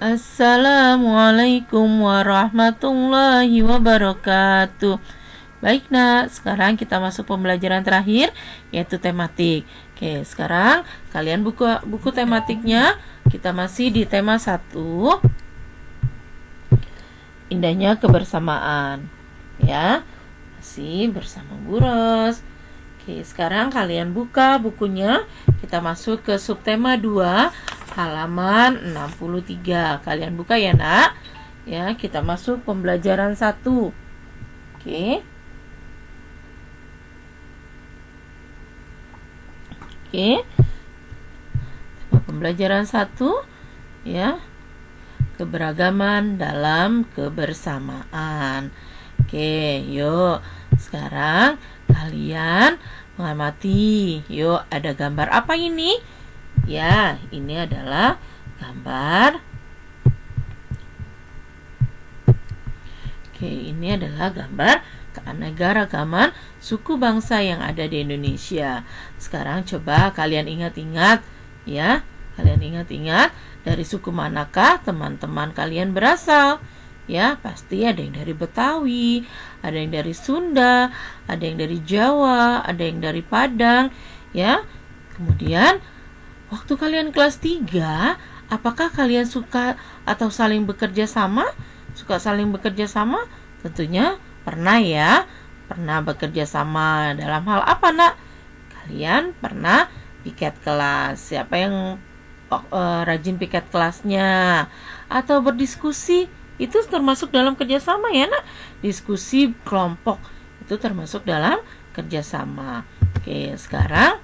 Assalamualaikum warahmatullahi wabarakatuh. Baik nak, sekarang kita masuk pembelajaran terakhir, yaitu tematik. Oke, sekarang kalian buku tematiknya. Kita masih di tema 1, indahnya kebersamaan. Ya, masih bersama Bu Ros. Oke, sekarang kalian buka bukunya. Kita masuk ke subtema 2, halaman 63. Kalian buka ya nak. Ya, kita masuk pembelajaran 1. Oke. Pembelajaran 1, ya. Keberagaman dalam kebersamaan. Oke, yuk. Sekarang kalian mengamati. Yuk, ada gambar apa ini? Ya, ini adalah gambar. Oke, ini adalah gambar keanekaragaman suku bangsa yang ada di Indonesia. Sekarang coba kalian ingat-ingat, ya. Kalian ingat-ingat dari suku manakah teman-teman kalian berasal? Ya, pasti ada yang dari Betawi, ada yang dari Sunda, ada yang dari Jawa, ada yang dari Padang, ya. Kemudian waktu kalian kelas 3, apakah kalian suka atau saling bekerja sama? Suka saling bekerja sama? Tentunya pernah ya. Pernah bekerja sama dalam hal apa nak? Kalian pernah piket kelas. Siapa yang rajin piket kelasnya? Atau berdiskusi? Itu termasuk dalam kerjasama ya nak. Diskusi kelompok itu termasuk dalam kerjasama. Oke, sekarang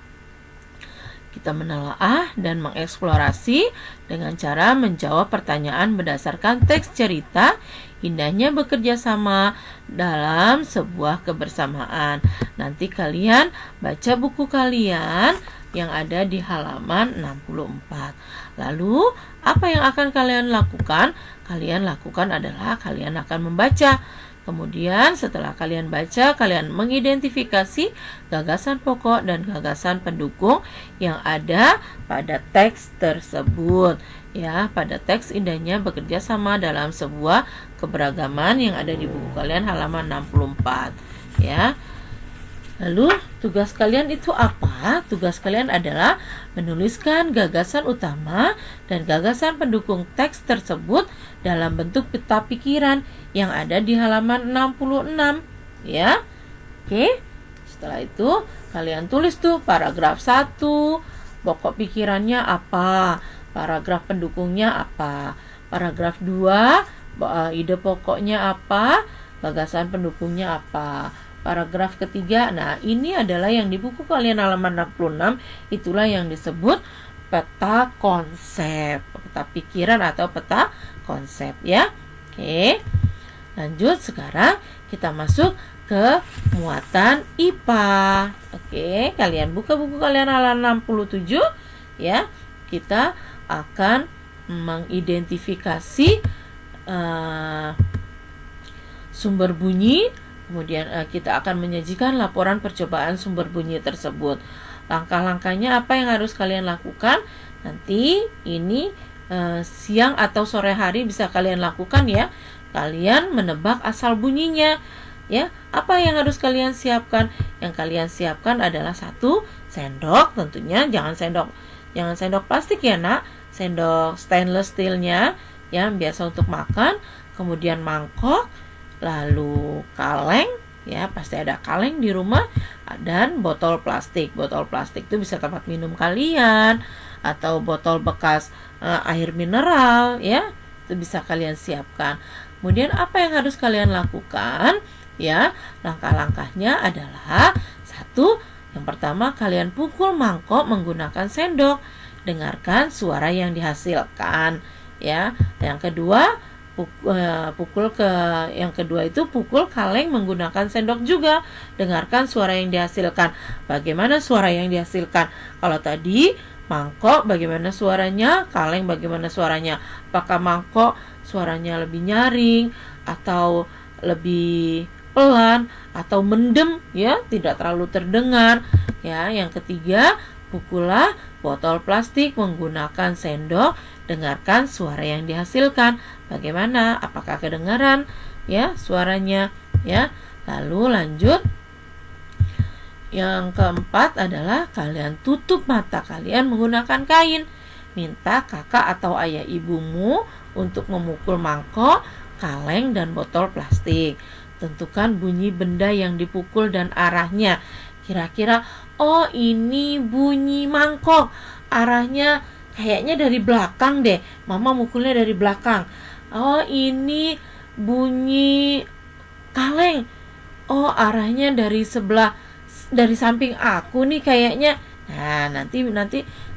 kita menelaah dan mengeksplorasi dengan cara menjawab pertanyaan berdasarkan teks cerita indahnya bekerja sama dalam sebuah kebersamaan. Nanti kalian baca buku kalian yang ada di halaman 64. Lalu, apa yang akan kalian lakukan? Kalian lakukan adalah kalian akan membaca. Kemudian setelah kalian baca, kalian mengidentifikasi gagasan pokok dan gagasan pendukung yang ada pada teks tersebut. Ya, pada teks indahnya bekerja sama dalam sebuah keberagaman yang ada di buku kalian halaman 64. Ya. Lalu tugas kalian itu apa? Tugas kalian adalah menuliskan gagasan utama dan gagasan pendukung teks tersebut dalam bentuk peta pikiran yang ada di halaman 66, ya. Oke. Setelah itu kalian tulis tuh paragraf 1, pokok pikirannya apa? Paragraf pendukungnya apa? Paragraf 2, ide pokoknya apa? Gagasan pendukungnya apa? Paragraf ketiga, nah ini adalah yang di buku kalian halaman 66, itulah yang disebut peta konsep, peta pikiran atau peta konsep ya. Oke, lanjut sekarang kita masuk ke muatan IPA. Oke, kalian buka buku kalian halaman 67 ya. Kita akan mengidentifikasi sumber bunyi. Kemudian kita akan menyajikan laporan percobaan sumber bunyi tersebut. Langkah-langkahnya apa yang harus kalian lakukan? Nanti ini siang atau sore hari bisa kalian lakukan ya. Kalian menebak asal bunyinya. Ya, apa yang harus kalian siapkan? Yang kalian siapkan adalah 1 sendok, tentunya jangan sendok plastik ya nak. Sendok stainless steelnya yang biasa untuk makan. Kemudian mangkok. Lalu kaleng, ya pasti ada kaleng di rumah, dan botol plastik. Botol plastik itu bisa tempat minum kalian atau botol bekas air mineral, ya itu bisa kalian siapkan. Kemudian apa yang harus kalian lakukan? Ya, langkah-langkahnya adalah 1, yang pertama kalian pukul mangkok menggunakan sendok, dengarkan suara yang dihasilkan. Ya, yang kedua pukul kaleng menggunakan sendok juga, dengarkan suara yang dihasilkan. Bagaimana suara yang dihasilkan? Kalau tadi mangkok bagaimana suaranya, kaleng bagaimana suaranya? Apakah mangkok suaranya lebih nyaring atau lebih pelan atau mendem ya, tidak terlalu terdengar ya. Yang ketiga, pukullah botol plastik menggunakan sendok, dengarkan suara yang dihasilkan. Bagaimana? Apakah kedengaran ya suaranya ya? Lalu lanjut. Yang keempat adalah kalian tutup mata kalian menggunakan kain. Minta kakak atau ayah ibumu untuk memukul mangkok, kaleng, dan botol plastik. Tentukan bunyi benda yang dipukul dan arahnya. Kira-kira, oh ini bunyi mangkok, arahnya kayaknya dari belakang deh. Mama mukulnya dari belakang. Oh ini bunyi kaleng, oh arahnya dari sebelah, dari samping aku nih kayaknya. Nah nanti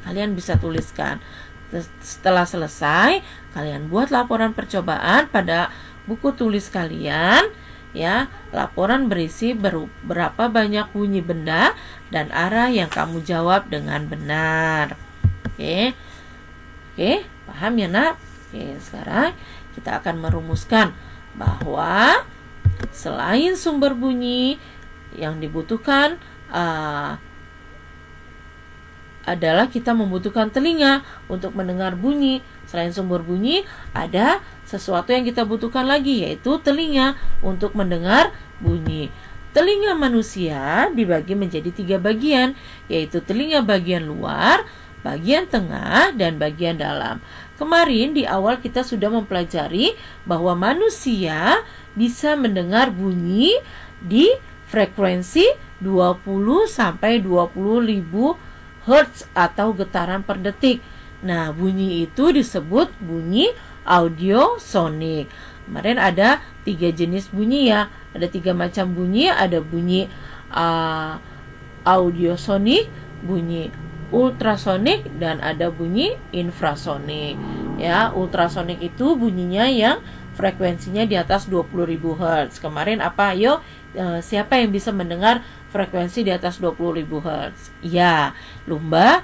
kalian bisa tuliskan. Setelah selesai, kalian buat laporan percobaan pada buku tulis kalian. Ya, laporan berisi berapa banyak bunyi benda dan arah yang kamu jawab dengan benar. Oke, paham ya nak? Oke, sekarang kita akan merumuskan bahwa selain sumber bunyi yang dibutuhkan adalah kita membutuhkan telinga untuk mendengar bunyi. Selain sumber bunyi, ada sesuatu yang kita butuhkan lagi, yaitu telinga untuk mendengar bunyi. Telinga manusia dibagi menjadi 3 bagian, yaitu telinga bagian luar, bagian tengah, dan bagian dalam. Kemarin di awal kita sudah mempelajari bahwa manusia bisa mendengar bunyi di frekuensi 20 sampai 20 ribu Hertz atau getaran per detik. Nah, bunyi itu disebut bunyi audiosonik. Kemarin ada 3 jenis bunyi ya. Ada 3 macam bunyi. Ada bunyi audiosonik, bunyi ultrasonik, dan ada bunyi infrasonik. Ya, ultrasonik itu bunyinya yang frekuensinya di atas 20.000 Hz. Kemarin apa? Ayo, siapa yang bisa mendengar frekuensi di atas 20.000 Hz? Ya, lumba.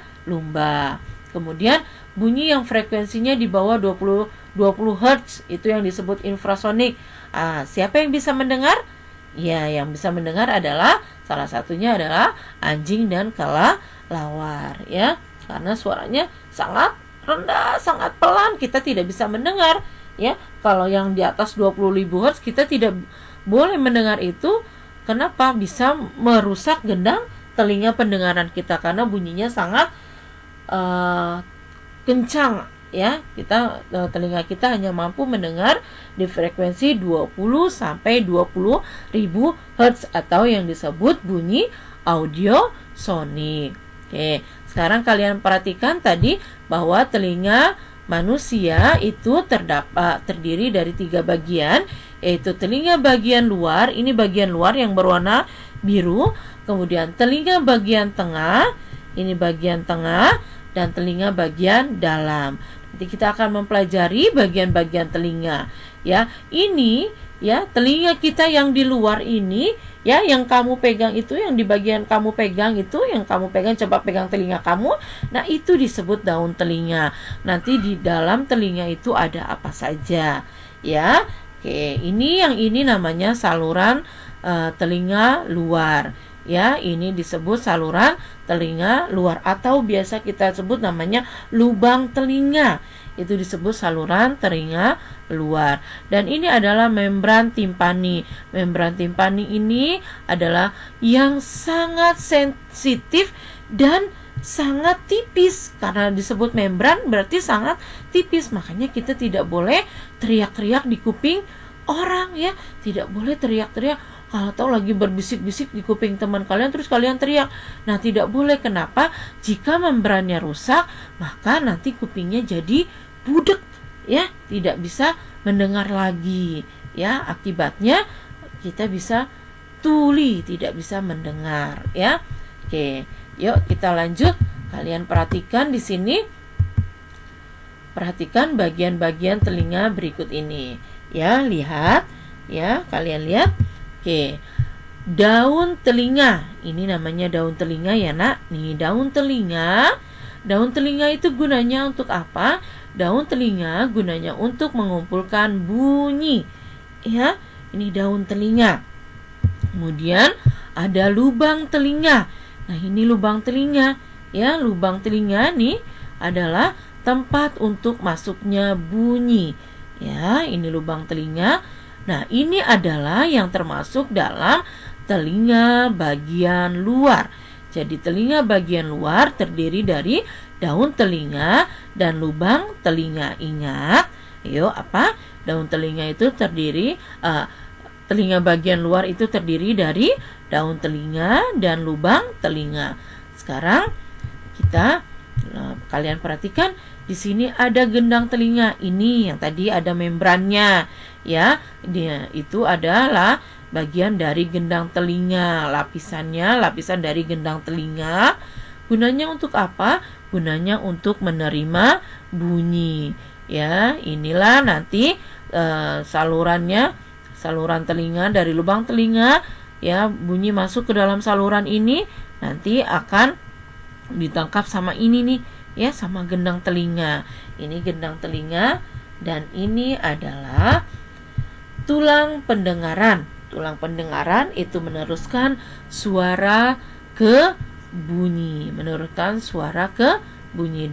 Kemudian bunyi yang frekuensinya di bawah 20 Hz itu yang disebut infrasonik. Siapa yang bisa mendengar? Ya, yang bisa mendengar adalah salah satunya adalah anjing dan kelelawar ya. Karena suaranya sangat rendah, sangat pelan, kita tidak bisa mendengar ya. Kalau yang di atas 20.000 Hz kita tidak boleh mendengar itu. Kenapa? Bisa merusak gendang telinga pendengaran kita karena bunyinya sangat kencang ya. Telinga kita hanya mampu mendengar di frekuensi 20 sampai 20 ribu Hz atau yang disebut bunyi audiosonik. Oke, sekarang kalian perhatikan tadi bahwa telinga manusia itu terdiri dari 3 bagian, yaitu telinga bagian luar, ini bagian luar yang berwarna biru, kemudian telinga bagian tengah, ini bagian tengah, dan telinga bagian dalam. Nanti kita akan mempelajari bagian-bagian telinga. Ya, ini ya telinga kita yang di luar ini, ya yang kamu pegang itu, yang di bagian kamu pegang itu, yang kamu pegang, coba pegang telinga kamu. Nah, itu disebut daun telinga. Nanti di dalam telinga itu ada apa saja, ya. Oke, yang ini namanya saluran telinga luar. Ya, ini disebut saluran telinga luar atau biasa kita sebut namanya lubang telinga. Itu disebut saluran telinga luar. Dan ini adalah membran timpani. Membran timpani ini adalah yang sangat sensitif dan sangat tipis. Karena disebut membran berarti sangat tipis. Makanya kita tidak boleh teriak-teriak di kuping orang ya. Tidak boleh teriak-teriak. Kalau tahu lagi berbisik-bisik di kuping teman kalian terus kalian teriak. Nah, tidak boleh. Kenapa? Jika membrannya rusak, maka nanti kupingnya jadi budek ya, tidak bisa mendengar lagi ya. Akibatnya kita bisa tuli, tidak bisa mendengar ya. Oke, yuk kita lanjut. Kalian perhatikan di sini. Perhatikan bagian-bagian telinga berikut ini. Ya, lihat ya, kalian lihat. Oke, daun telinga. Ini namanya daun telinga ya nak. Nih daun telinga. Daun telinga itu gunanya untuk apa? Daun telinga gunanya untuk mengumpulkan bunyi. Ya, ini daun telinga. Kemudian ada lubang telinga. Nah, ini lubang telinga. Ya, lubang telinga nih adalah tempat untuk masuknya bunyi. Ya, ini lubang telinga. Nah, ini adalah yang termasuk dalam telinga bagian luar. Jadi telinga bagian luar terdiri dari daun telinga dan lubang telinga. Ingat, yuk apa? Daun telinga itu terdiri telinga bagian luar itu terdiri dari daun telinga dan lubang telinga. Sekarang kalian perhatikan di sini ada gendang telinga. Ini yang tadi ada membrannya, ya. Itu adalah bagian dari gendang telinga, lapisan dari gendang telinga. Gunanya untuk apa? Gunanya untuk menerima bunyi. Ya, inilah nanti saluran telinga dari lubang telinga. Ya, bunyi masuk ke dalam saluran ini nanti akan ditangkap sama ini nih, ya, sama gendang telinga. Ini gendang telinga dan ini adalah tulang pendengaran. Tulang pendengaran itu meneruskan suara ke bunyi,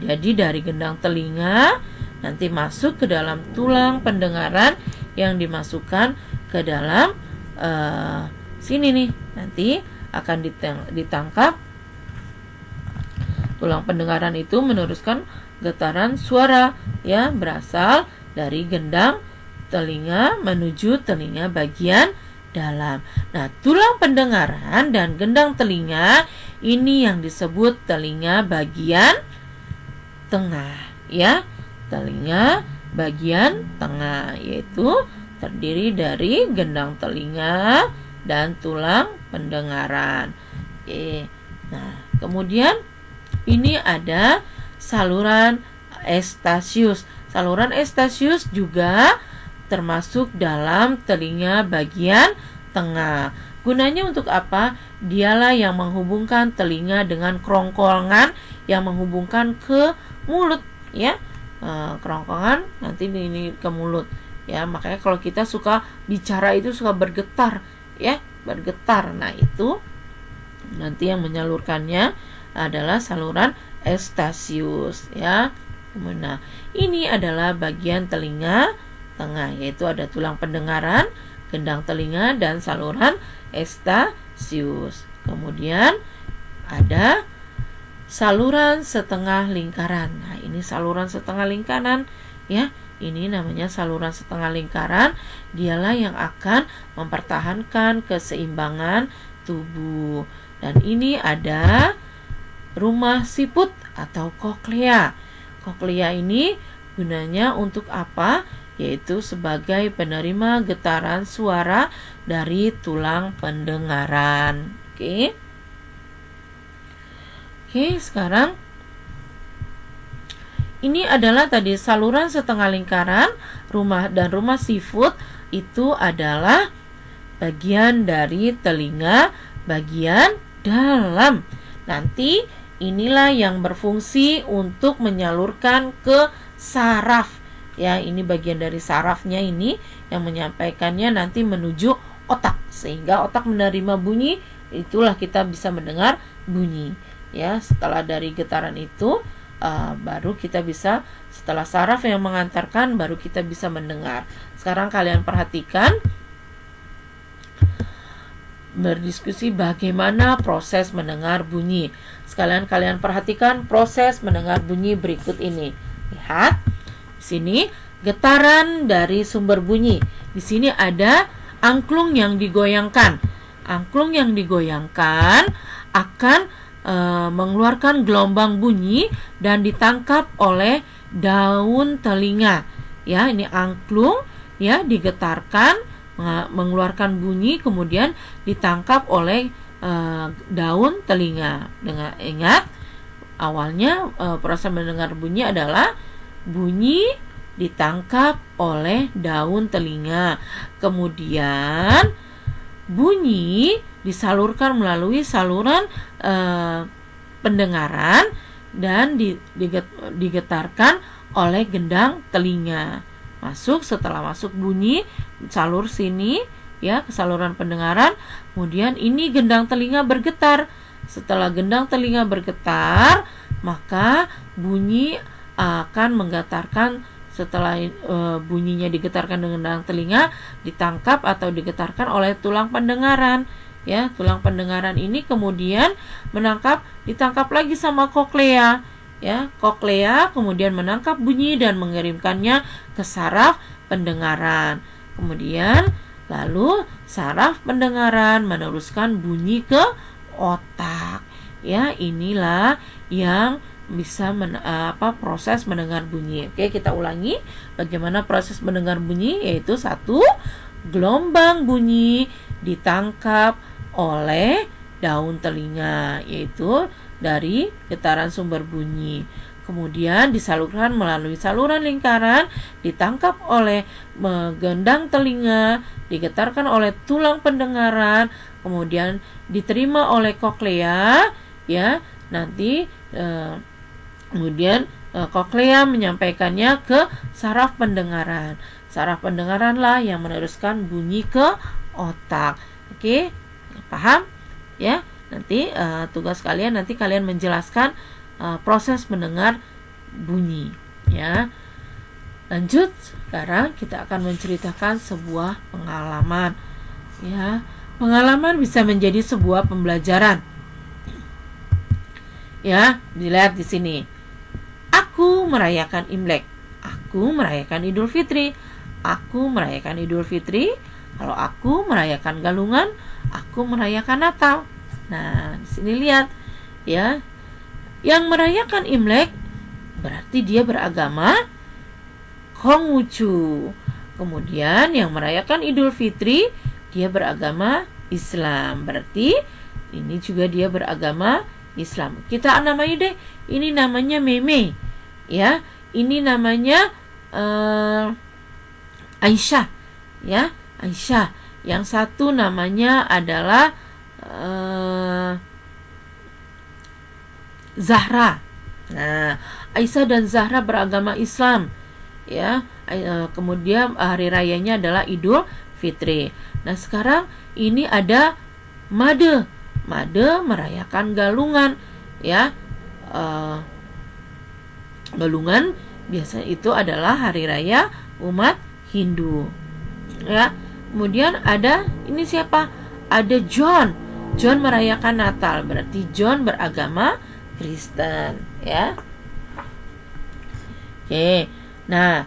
Jadi dari gendang telinga nanti masuk ke dalam tulang pendengaran yang dimasukkan ke dalam sini nih. Nanti akan ditangkap. Tulang pendengaran itu meneruskan getaran suara, ya, berasal dari gendang telinga menuju telinga bagian dalam. Nah, tulang pendengaran dan gendang telinga ini yang disebut telinga bagian tengah, ya. Telinga bagian tengah yaitu terdiri dari gendang telinga dan tulang pendengaran. Nah, kemudian ini ada saluran Eustachius. Saluran Eustachius juga termasuk dalam telinga bagian tengah. Gunanya untuk apa? Dialah yang menghubungkan telinga dengan kerongkongan yang menghubungkan ke mulut, ya. Kerongkongan nanti ini ke mulut, ya. Makanya kalau kita suka bicara itu suka bergetar, ya, bergetar. Nah, itu nanti yang menyalurkannya adalah saluran Eustachius, ya. Nah, ini adalah bagian telinga tengah, yaitu ada tulang pendengaran, gendang telinga dan saluran Eustachius. Kemudian ada saluran setengah lingkaran. Nah, ini saluran setengah lingkaran, ya. Ini namanya saluran setengah lingkaran. Dialah yang akan mempertahankan keseimbangan tubuh. Dan ini ada rumah siput atau koklea. Koklea ini gunanya untuk apa? Yaitu sebagai penerima getaran suara dari tulang pendengaran. Oke, sekarang ini adalah tadi saluran setengah lingkaran, rumah siput itu adalah bagian dari telinga bagian dalam. Nanti inilah yang berfungsi untuk menyalurkan ke saraf. Ya, ini bagian dari sarafnya ini yang menyampaikannya nanti menuju otak, sehingga otak menerima bunyi, itulah kita bisa mendengar bunyi. Ya, setelah dari getaran itu baru kita bisa, setelah saraf yang mengantarkan baru kita bisa mendengar. Sekarang kalian perhatikan, berdiskusi bagaimana proses mendengar bunyi. Sekalian kalian perhatikan proses mendengar bunyi berikut ini. Lihat, di sini getaran dari sumber bunyi. Di sini ada angklung yang digoyangkan. Angklung yang digoyangkan akan mengeluarkan gelombang bunyi dan ditangkap oleh daun telinga. Ya, ini angklung, ya, digetarkan, mengeluarkan bunyi, kemudian ditangkap oleh daun telinga. Ingat, awalnya proses mendengar bunyi adalah bunyi ditangkap oleh daun telinga, kemudian bunyi disalurkan melalui saluran pendengaran dan digetarkan oleh gendang telinga. Setelah masuk bunyi salur sini, ya, ke saluran pendengaran, kemudian ini gendang telinga bergetar. Setelah gendang telinga bergetar, maka bunyi akan menggetarkan setelah bunyinya digetarkan dengan telinga, ditangkap atau digetarkan oleh tulang pendengaran. Ya, tulang pendengaran ini kemudian ditangkap lagi sama koklea. Ya, koklea kemudian menangkap bunyi dan mengirimkannya ke saraf pendengaran. Kemudian lalu saraf pendengaran meneruskan bunyi ke otak. Ya, inilah yang bisa proses mendengar bunyi. Oke, kita ulangi bagaimana proses mendengar bunyi, yaitu 1, gelombang bunyi ditangkap oleh daun telinga, yaitu dari getaran sumber bunyi. Kemudian disalurkan melalui saluran lingkaran, ditangkap oleh gendang telinga, digetarkan oleh tulang pendengaran, kemudian diterima oleh koklea, ya. Nanti kemudian koklea menyampaikannya ke saraf pendengaran. Saraf pendengaranlah yang meneruskan bunyi ke otak. Oke, paham? Ya, nanti tugas kalian nanti kalian menjelaskan proses mendengar bunyi. Ya, lanjut. Sekarang kita akan menceritakan sebuah pengalaman. Ya, pengalaman bisa menjadi sebuah pembelajaran. Ya, dilihat di sini. Aku merayakan Imlek. Aku merayakan Idul Fitri. Aku merayakan Idul Fitri. Kalau aku merayakan Galungan, aku merayakan Natal. Nah, di sini lihat, ya. Yang merayakan Imlek berarti dia beragama Konghucu. Kemudian yang merayakan Idul Fitri dia beragama Islam. Berarti ini juga dia beragama Islam. Kita namanya deh, ini namanya Meme. Ya, ini namanya Aisyah. Ya, Aisyah. Yang satu namanya adalah Zahra. Nah, Aisyah dan Zahra beragama Islam. Ya, kemudian hari rayanya adalah Idul Fitri. Nah, sekarang ini ada Made. Made merayakan Galungan. Ya, Galungan biasanya itu adalah hari raya umat Hindu. Ya, kemudian ada ini siapa? Ada John. John merayakan Natal, berarti John beragama Kristen. Ya. Oke. Nah,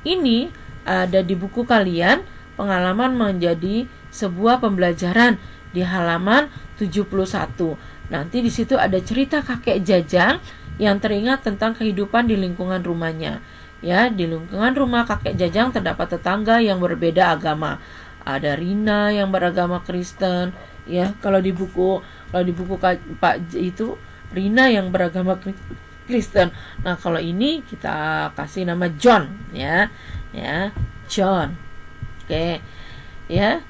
ini ada di buku kalian, pengalaman menjadi sebuah pembelajaran di halaman 71. Nanti di situ ada cerita kakek Jajang yang teringat tentang kehidupan di lingkungan rumahnya. Ya, di lingkungan rumah kakek Jajang terdapat tetangga yang berbeda agama. Ada Rina yang beragama Kristen. Ya, kalau di buku Pak itu Rina yang beragama Kristen. Nah, kalau ini kita kasih nama John, ya. Ya, John. Oke. Ya.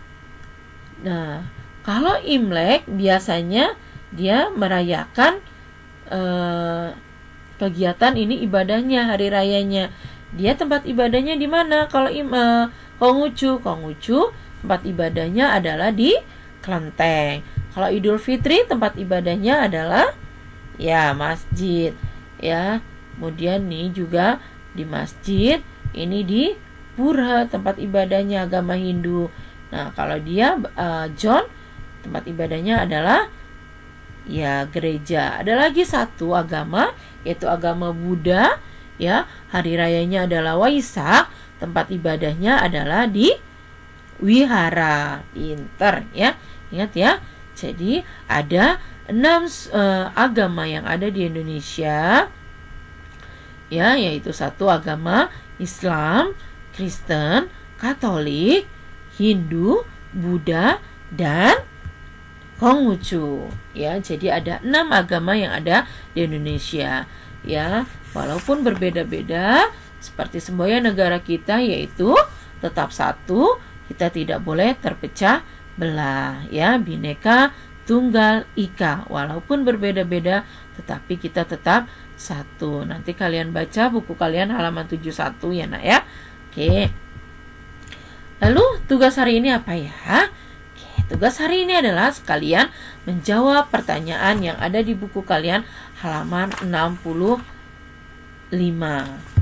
Nah, kalau Imlek biasanya dia merayakan kegiatan ini ibadahnya, hari rayanya. Dia tempat ibadahnya di mana? Kalau Konghucu tempat ibadahnya adalah di kelenteng. Kalau Idul Fitri tempat ibadahnya adalah ya masjid. Ya, kemudian nih juga di masjid, ini di pura tempat ibadahnya agama Hindu. Nah, kalau dia John tempat ibadahnya adalah ya gereja. Ada lagi satu agama, yaitu agama Buddha. Ya, hari rayanya adalah Waisak, tempat ibadahnya adalah di wihara. Pinter ya, ingat ya. Jadi ada 6 agama yang ada di Indonesia, ya, yaitu satu agama Islam, Kristen, Katolik, Hindu, Buddha, dan Konghucu. Ya, jadi ada 6 agama yang ada di Indonesia. Ya, walaupun berbeda-beda seperti semboyan negara kita, yaitu tetap satu, kita tidak boleh terpecah belah. Ya, Bhinneka Tunggal Ika. Walaupun berbeda-beda, tetapi kita tetap satu. Nanti kalian baca buku kalian halaman 71 ya, Nak ya. Oke. Lalu tugas hari ini apa ya? Tugas hari ini adalah sekalian menjawab pertanyaan yang ada di buku kalian halaman 62.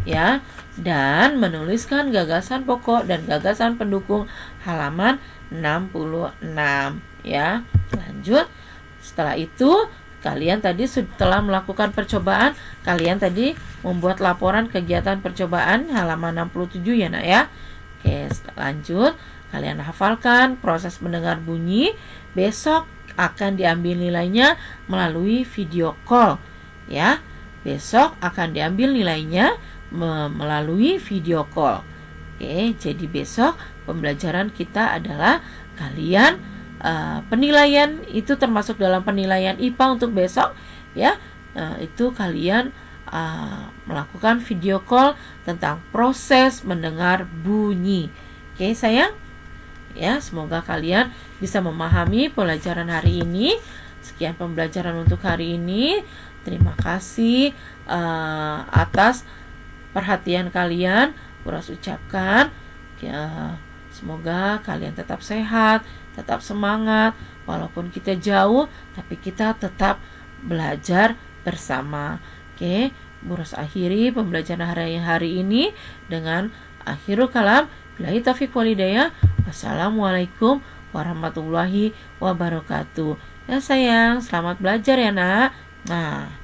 ya. Dan menuliskan gagasan pokok dan gagasan pendukung halaman 66 ya. Lanjut. Setelah itu kalian tadi setelah melakukan percobaan, kalian tadi membuat laporan kegiatan percobaan halaman 67 ya nak ya. Oke, lanjut. Kalian hafalkan proses mendengar bunyi. Besok akan diambil nilainya melalui video call ya. Besok akan diambil nilainya melalui video call. Oke, jadi besok pembelajaran kita adalah kalian penilaian itu termasuk dalam penilaian IPA untuk besok ya. Itu kalian melakukan video call tentang proses mendengar bunyi. Oke, sayang. Ya, semoga kalian bisa memahami pelajaran hari ini. Sekian pembelajaran untuk hari ini. Terima kasih atas perhatian kalian. Buras ucapkan semoga kalian tetap sehat, tetap semangat. Walaupun kita jauh, tapi kita tetap belajar bersama. Oke, Buras akhiri pembelajaran hari ini dengan akhirul kalam. Billahi taufiq wal hidayah. Wassalamualaikum warahmatullahi wabarakatuh. Ya sayang, selamat belajar ya nak. Nah.